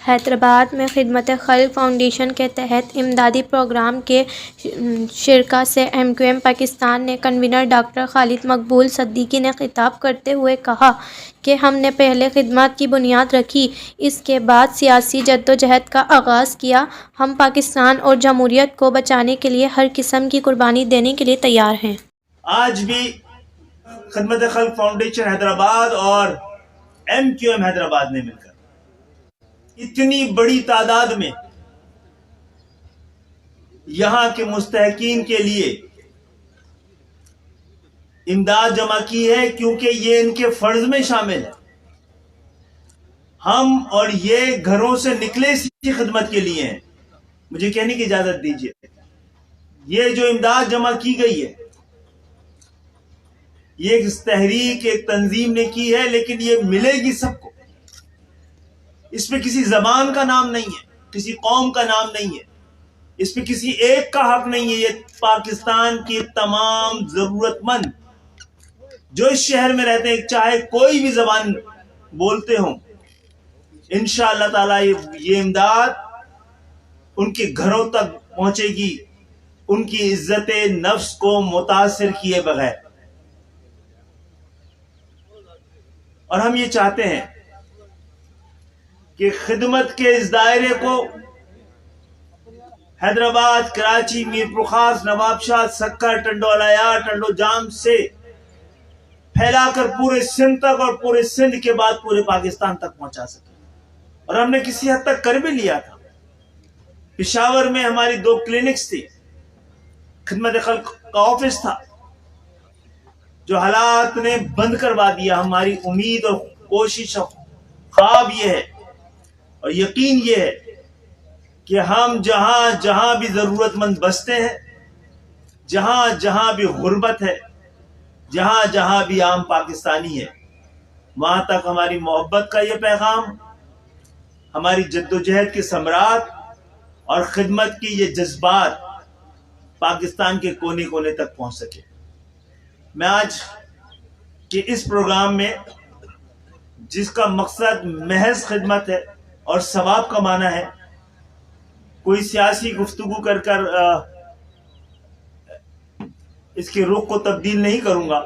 حیدرآباد میں خدمت خلق فاؤنڈیشن کے تحت امدادی پروگرام کے شرکاء سے ایم کیو ایم پاکستان کے کنوینر ڈاکٹر خالد مقبول صدیقی نے خطاب کرتے ہوئے کہا کہ ہم نے پہلے خدمات کی بنیاد رکھی، اس کے بعد سیاسی جدوجہد کا آغاز کیا۔ ہم پاکستان اور جمہوریت کو بچانے کے لیے ہر قسم کی قربانی دینے کے لیے تیار ہیں۔ آج بھی خدمت خلق فاؤنڈیشن حیدرآباد اور ایم کیو ایم حیدرآباد نے مل کر اتنی بڑی تعداد میں یہاں کے مستحقین کے لیے امداد جمع کی ہے، کیونکہ یہ ان کے فرض میں شامل ہے۔ ہم اور یہ گھروں سے نکلے اسی خدمت کے لیے ہیں۔ مجھے کہنے کی اجازت دیجیے، یہ جو امداد جمع کی گئی ہے یہ ایک تحریک، ایک تنظیم نے کی ہے، لیکن یہ ملے گی سب کو۔ اس پہ کسی زبان کا نام نہیں ہے، کسی قوم کا نام نہیں ہے، اس پہ کسی ایک کا حق نہیں ہے۔ یہ پاکستان کی تمام ضرورت مند جو اس شہر میں رہتے ہیں، چاہے کوئی بھی زبان بولتے ہوں، انشاءاللہ تعالی یہ امداد ان کے گھروں تک پہنچے گی، ان کی عزت نفس کو متاثر کیے بغیر۔ اور ہم یہ چاہتے ہیں کہ خدمت کے اس دائرے کو حیدرآباد، کراچی، میرپور خاص، نواب شاہ، سکر، ٹنڈو الیا، ٹنڈو جام سے پھیلا کر پورے سندھ تک اور پورے سندھ کے بعد پورے پاکستان تک پہنچا سکے۔ اور ہم نے کسی حد تک کر بھی لیا تھا۔ پشاور میں ہماری 2 کلینکس تھی، خدمت خلق کا آفس تھا، جو حالات نے بند کروا دیا۔ ہماری امید اور کوشش اور خواب یہ ہے اور یقین یہ ہے کہ ہم جہاں جہاں بھی ضرورت مند بستے ہیں، جہاں جہاں بھی غربت ہے، جہاں جہاں بھی عام پاکستانی ہے، وہاں تک ہماری محبت کا یہ پیغام، ہماری جدوجہد کے ثمرات اور خدمت کی یہ جذبات پاکستان کے کونے کونے تک پہنچ سکے۔ میں آج کے اس پروگرام میں، جس کا مقصد محض خدمت ہے اور ثواب کمانا ہے، کوئی سیاسی گفتگو کر اس کے رخ کو تبدیل نہیں کروں گا۔